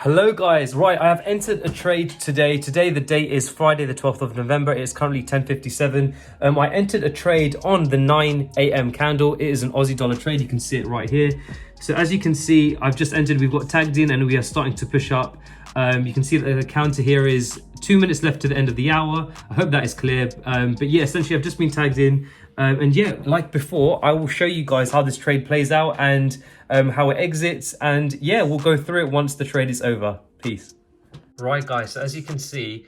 Hello guys, right, I have entered a trade today. The date is Friday the 12th of November. It is currently 10:57. I entered a trade on the 9 a.m. candle. It is an Aussie dollar trade. You can see it right here. So as you can see, I've just entered, we've got tagged in and we are starting to push up. You can see that the counter here is 2 minutes left to the end of the hour. I hope that is clear. But yeah, essentially I've just been tagged in. And yeah, like before, I will show you guys how this trade plays out and how it exits. And yeah, we'll go through it once the trade is over. Peace. Right, guys, so as you can see,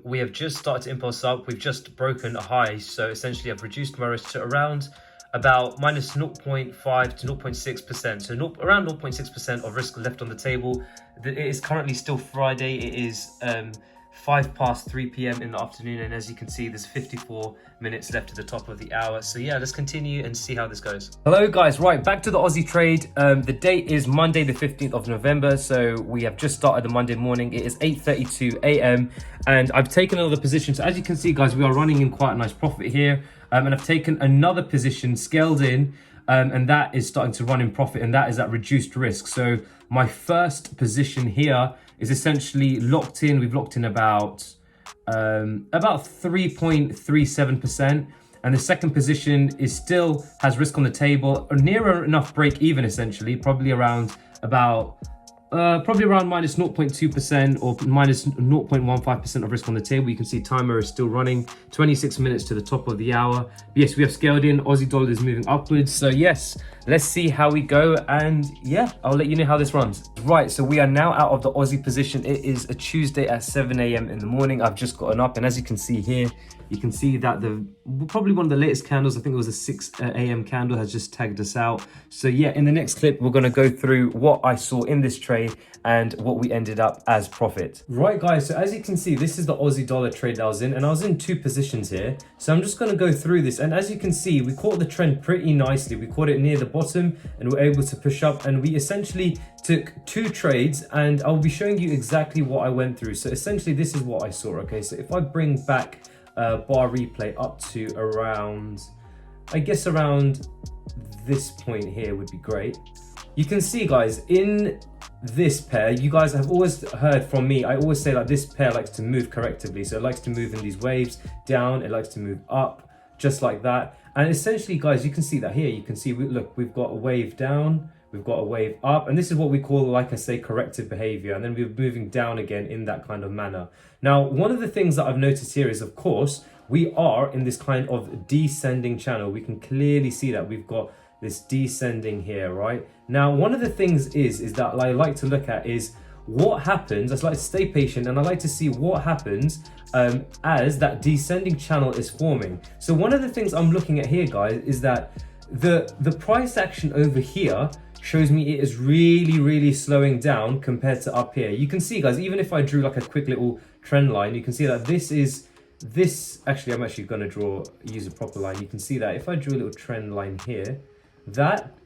we have just started to impulse up. We've just broken a high. So essentially I've reduced my risk to around about minus 0.5 to 0.6%. So around 0.6% of risk left on the table. It is currently still Friday. It is 5 past 3 p.m. in the afternoon, and as you can see, there's 54 minutes left to the top of the hour. So yeah, let's continue and see how this goes. Hello guys, right, back to the Aussie trade. The date is Monday the 15th of November, so we have just started the Monday morning. It is 8:32 a.m. and I've taken another position. So as you can see guys, we are running in quite a nice profit here, and I've taken another position scaled in, and that is starting to run in profit, and that is at reduced risk. So my first position here is essentially locked in. We've locked in about 3.37%, and the second position is still has risk on the table, nearer enough break even essentially, probably around minus 0.2% or minus 0.15% of risk on the table. You can see timer is still running, 26 minutes to the top of the hour. But yes, we have scaled in. Aussie dollar is moving upwards. So yes, let's see how we go. And yeah, I'll let you know how this runs. Right, so we are now out of the Aussie position. It is a Tuesday at 7 a.m. in the morning. I've just gotten up, and as you can see here, you can see that probably one of the latest candles, I think it was a 6 a.m. candle, has just tagged us out. So yeah, in the next clip, we're going to go through what I saw in this trade and what we ended up as profit. Right guys, so as you can see, this is the Aussie dollar trade that I was in, and I was in 2 positions here. So I'm just going to go through this, and as you can see, we caught the trend pretty nicely. We caught it near the bottom and we're able to push up, and we essentially took 2 trades, and I'll be showing you exactly what I went through. So essentially this is what I saw. Okay, so if I bring back bar replay up to around, I guess around this point here would be great. You can see guys, in this pair, you guys have always heard from me, I always say that this pair likes to move correctively. So it likes to move in these waves down, it likes to move up just like that. And essentially guys, you can see that here. You can see, look, we've got a wave down, we've got a wave up, and this is what we call, like I say, corrective behavior. And then we're moving down again in that kind of manner. Now, one of the things that I've noticed here is, of course, we are in this kind of descending channel. We can clearly see that we've got this descending here, right? Now, one of the things is that I like to look at is what happens. I like to stay patient, and I like to see what happens as that descending channel is forming. So one of the things I'm looking at here, guys, is that the price action over here shows me it is really slowing down compared to up here. You can see guys, even if I drew like a quick little trend line, you can see that this actually, I'm actually going to use a proper line. You can see that if I drew a little trend line here, that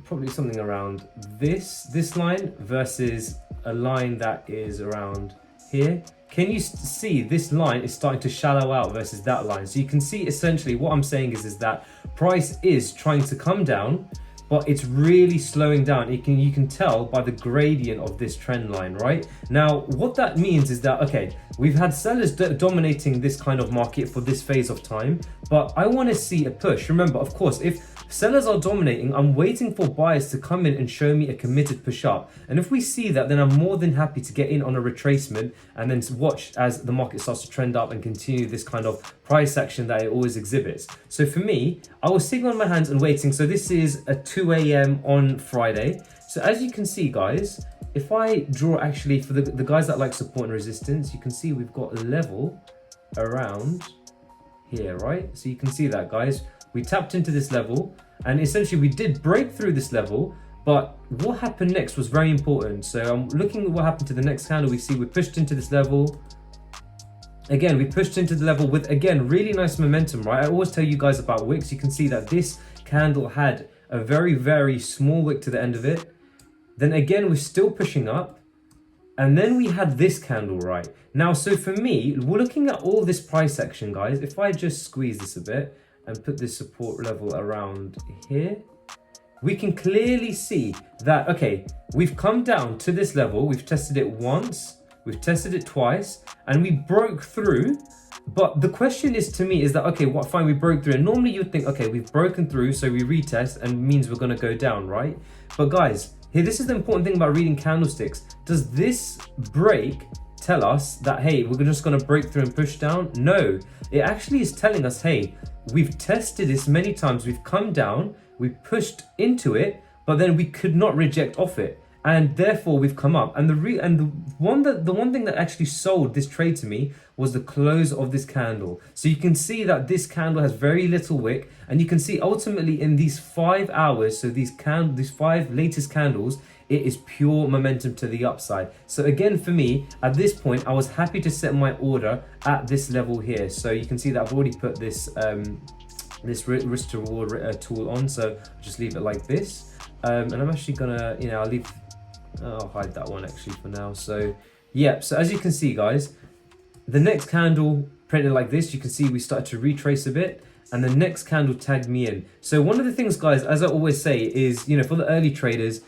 probably something around this line versus a line that is around here. Can you see this line is starting to shallow out versus that line? So you can see essentially what I'm saying is that price is trying to come down, but it's really slowing down. You can tell by the gradient of this trend line, right? Now, what that means is that, okay, we've had sellers dominating this kind of market for this phase of time, but I want to see a push. Remember, of course, if sellers are dominating, I'm waiting for buyers to come in and show me a committed push up. And if we see that, then I'm more than happy to get in on a retracement and then watch as the market starts to trend up and continue this kind of price action that it always exhibits. So for me, I was sitting on my hands and waiting. So this is a 2 a.m. on Friday. So as you can see, guys, if I draw actually for the guys that like support and resistance, you can see we've got a level around here, right? So you can see that, guys. We tapped into this level, and essentially we did break through this level, but what happened next was very important. So I'm looking at what happened to the next candle. We see we pushed into this level. Again, we pushed into the level with, again, really nice momentum, right? I always tell you guys about wicks. You can see that this candle had a very small wick to the end of it. Then again, we're still pushing up. And then we had this candle, right? Now, so for me, we're looking at all this price action, guys. If I just squeeze this a bit and put this support level around here, we can clearly see that, okay, we've come down to this level, we've tested it once, we've tested it twice, and we broke through. But the question is, to me, is that, okay, what, fine, we broke through. And normally you'd think, okay, we've broken through, so we retest and means we're gonna go down, right? But guys, here, this is the important thing about reading candlesticks. Does this break tell us that, hey, we're just gonna break through and push down? No, it actually is telling us, hey, we've tested this many times, we've come down, we pushed into it, but then we could not reject off it. And therefore we've come up. And the one thing that actually sold this trade to me was the close of this candle. So you can see that this candle has very little wick, and you can see ultimately in these 5 hours, so these 5 latest candles, it is pure momentum to the upside. So again, for me, at this point, I was happy to set my order at this level here. So you can see that I've already put this this risk to reward tool on, so I'll just leave it like this. And I'm actually gonna, I'll hide that one actually for now. So yeah, so as you can see, guys, the next candle printed like this, you can see we started to retrace a bit, and the next candle tagged me in. So one of the things, guys, as I always say, is, for the early traders,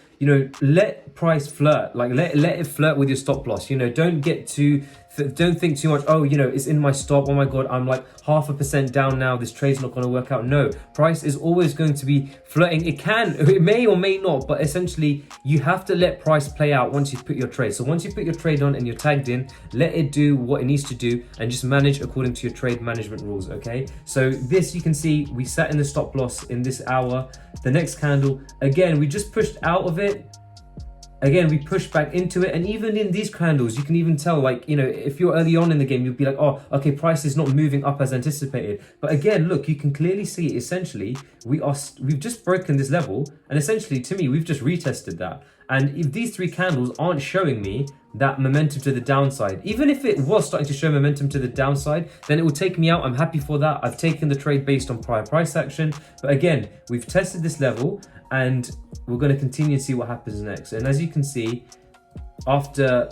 let price flirt, like let it flirt with your stop loss. Don't think too much, oh, it's in my stop, oh my god, I'm like 0.5% down now, this trade's not going to work out. No, price is always going to be flirting. It may or may not, but essentially you have to let price play out once you've put your trade. So once you put your trade on and you're tagged in, let it do what it needs to do and just manage according to your trade management rules, okay? So this, you can see we sat in the stop loss in this hour. The next candle, again, we just pushed out of it. Again, we push back into it, and even in these candles, you can even tell, like, if you're early on in the game, you'll be like, oh, okay, price is not moving up as anticipated. But again, look, you can clearly see, essentially, we've just broken this level, and essentially, to me, we've just retested that. And if these 3 candles aren't showing me that momentum to the downside, even if it was starting to show momentum to the downside, then it will take me out. I'm happy for that. I've taken the trade based on prior price action. But again, we've tested this level, and we're going to continue to see what happens next. And as you can see, after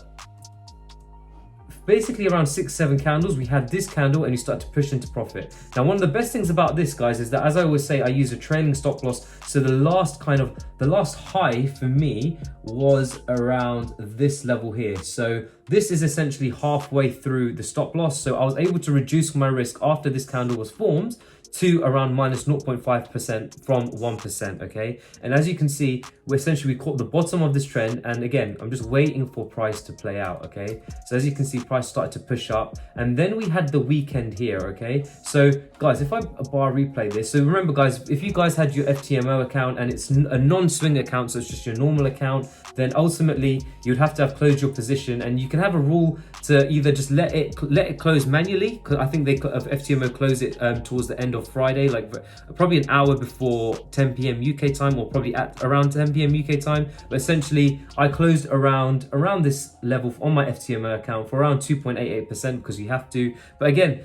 basically around 6-7 candles, we had this candle and you start to push into profit. Now, one of the best things about this, guys, is that, as I always say, I use a trailing stop loss. So the last high for me was around this level here. So this is essentially halfway through the stop loss. So I was able to reduce my risk after this candle was formed to around minus 0.5% from 1%, okay? And as you can see, we caught the bottom of this trend, and again, I'm just waiting for price to play out, okay? So as you can see, price started to push up, and then we had the weekend here, okay? So guys, if I bar replay this, so remember, guys, if you guys had your FTMO account and it's a non-swing account, so it's just your normal account, then ultimately you'd have to have closed your position, and you can have a rule to either just let it close manually, because I think FTMO close it towards the end of Friday, like probably an hour before 10 p.m. UK time, or probably at around 10 p.m. UK time. But essentially, I closed around this level on my FTMO account for around 2.88%, because you have to. But again,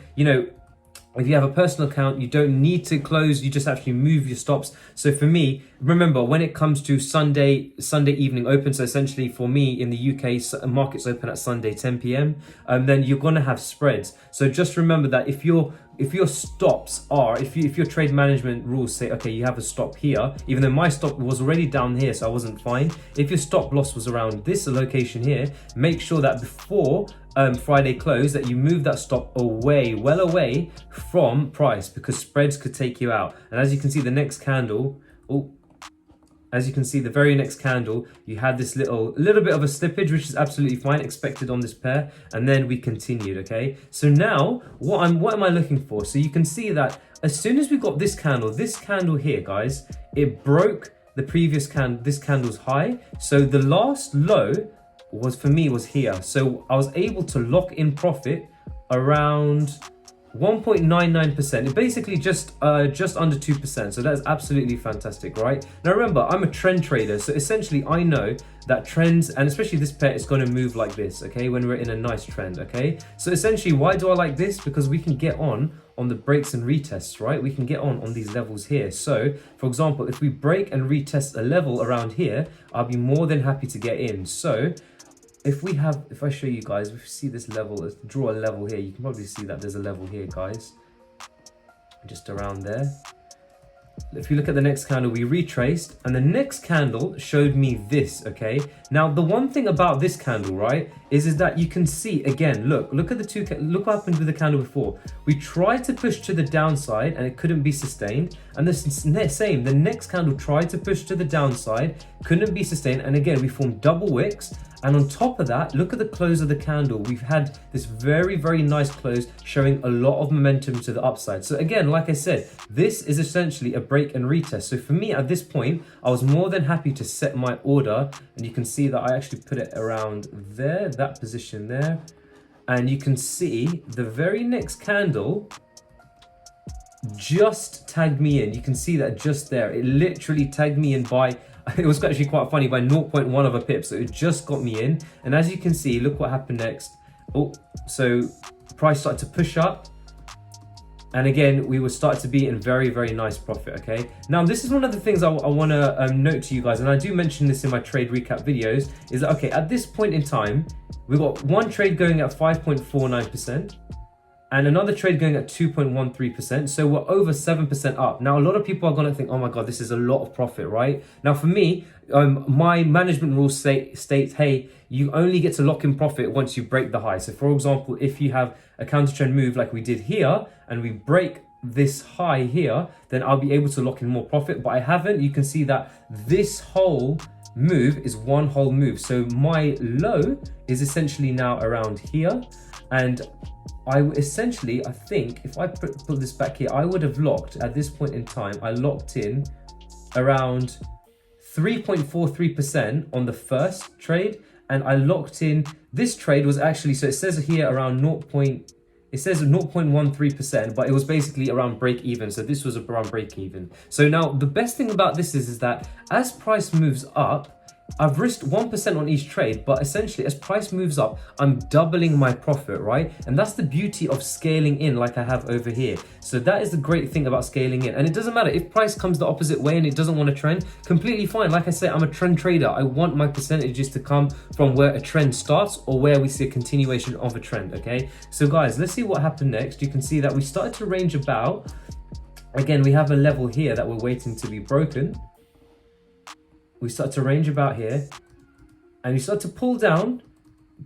if you have a personal account, you don't need to close, you just actually move your stops. So for me, remember, when it comes to Sunday evening open, so essentially for me in the UK, markets open at Sunday 10 p.m, then you're gonna have spreads. So just remember that if your stops are, if your trade management rules say, okay, you have a stop here, even though my stop was already down here, so I wasn't fine. If your stop loss was around this location here, make sure that before Friday close that you move that stop well away from price, because spreads could take you out. And as you can see, the next candle, as you can see, the very next candle, you had this little bit of a slippage, which is absolutely fine, expected on this pair, and then we continued, okay? So now, what am I looking for? So you can see that as soon as we got this candle here, guys, it broke the previous this candle's high. So the last low was here. So I was able to lock in profit around 1.99%, basically just under 2%. So that's absolutely fantastic, right? Now remember, I'm a trend trader, so essentially I know that trends, and especially this pair, is going to move like this, okay, when we're in a nice trend, okay? So essentially, why do I like this? Because we can get on the breaks and retests, right? We can get on these levels here. So for example, if we break and retest a level around here, I'll be more than happy to get in. So if I show you guys, if you see this level, let's draw a level here. You can probably see that there's a level here, guys, just around there. if you look at the next candle, we retraced, and the next candle showed me this, okay? Now, the one thing about this candle, right, is that you can see, again, look at the two, look what happened with the candle before. We tried to push to the downside and it couldn't be sustained. And the same, the next candle tried to push to the downside, couldn't be sustained. And again, we formed double wicks. And on top of that, look at the close of the candle. We've had this very, very nice close showing a lot of momentum to the upside. So again, like I said, this is essentially a break and retest. So for me at this point, I was more than happy to set my order. And you can see that I actually put it around there, that position there. And you can see the very next candle just tagged me in. You can see that just there. It literally tagged me in by, it was actually quite funny, by 0.1 of a pip. So it just got me in. And as you can see, look what happened next. Oh, so price started to push up. And again, we would start to be in very, very nice profit, okay? Now, this is one of the things I want to note to you guys, and I do mention this in my trade recap videos, is that, okay, at this point in time, we've got one trade going at 5.49%, and another trade going at 2.13%. So we're over 7% up. Now, a lot of people are going to think, oh my God, this is a lot of profit, right? Now, for me, my management rules states, hey, you only get to lock in profit once you break the high. So for example, if you have a counter trend move like we did here, and we break this high here, then I'll be able to lock in more profit, but I haven't. You can see that this whole move is one whole move. So my low is essentially now around here. And I think if I put this back here, I would have locked at this point in time, I locked in around 3.43% on the first trade. And I locked in, this trade was actually, so it says here around 0.13%, but it was basically around break even. So this was around break even. So now the best thing about this is that as price moves up, I've risked 1% on each trade, but essentially as price moves up, I'm doubling my profit, right? And that's the beauty of scaling in like I have over here. So that is the great thing about scaling in. And it doesn't matter if price comes the opposite way and it doesn't want to trend, completely fine. Like I said, I'm a trend trader. I want my percentages to come from where a trend starts or where we see a continuation of a trend, okay? So guys, let's see what happened next. You can see that we started to range about, again, we have a level here that we're waiting to be broken. We start to range about here and we start to pull down,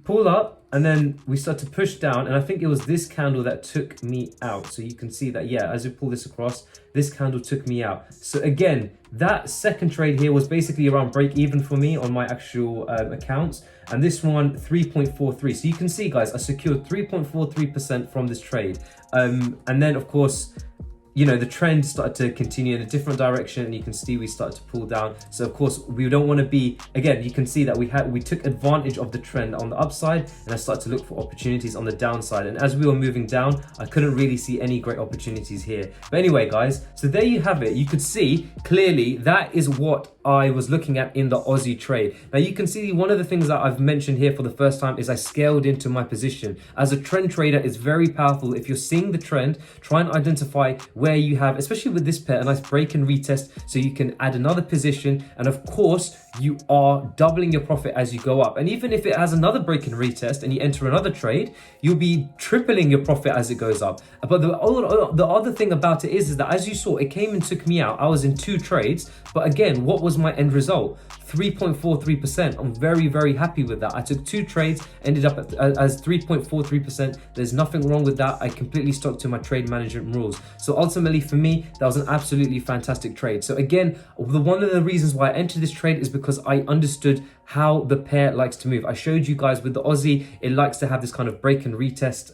pull up, and then we start to push down. And I think it was this candle that took me out. So you can see that, yeah, as we pull this across, this candle took me out. So again, that second trade here was basically around break even for me on my actual accounts. And this one, 3.43. So you can see, guys, I secured 3.43% from this trade. And then, of course, you know, the trend started to continue in a different direction, and you can see we started to pull down. So of course we don't want to be, again, you can see that we took advantage of the trend on the upside, and I started to look for opportunities on the downside. And as we were moving down, I couldn't really see any great opportunities here. But anyway, guys, so there you have it. You could see clearly that is what I was looking at in the Aussie trade. Now you can see one of the things that I've mentioned here for the first time is I scaled into my position. As a trend trader, it's very powerful. If you're seeing the trend, try and identify where you have, especially with this pair, a nice break and retest, so you can add another position. And of course, you are doubling your profit as you go up. And even if it has another break and retest and you enter another trade, you'll be tripling your profit as it goes up. But the other thing about it is that as you saw, it came and took me out. I was in 2 trades. But again, what was my end result? 3.43%. I'm very, very happy with that. I took 2 trades, ended up as 3.43%. There's nothing wrong with that. I completely stuck to my trade management rules. So ultimately for me, that was an absolutely fantastic trade. So again, one of the reasons why I entered this trade is because I understood how the pair likes to move. I showed you guys with the Aussie, it likes to have this kind of break and retest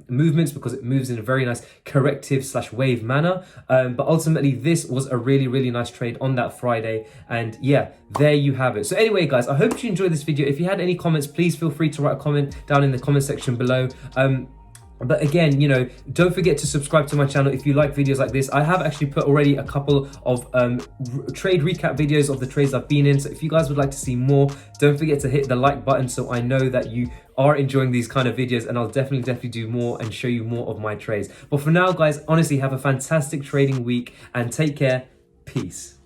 movements because it moves in a very nice corrective / wave manner. But ultimately this was a really, really nice trade on that Friday. And yeah, there you have it. So anyway, guys, I hope you enjoyed this video. If you had any comments, please feel free to write a comment down in the comment section below. But again, you know, don't forget to subscribe to my channel if you like videos like this. I have actually put already a couple of trade recap videos of the trades I've been in. So if you guys would like to see more, don't forget to hit the like button so I know that you are enjoying these kind of videos, and I'll definitely do more and show you more of my trades. But for now, guys, honestly, have a fantastic trading week and take care. Peace.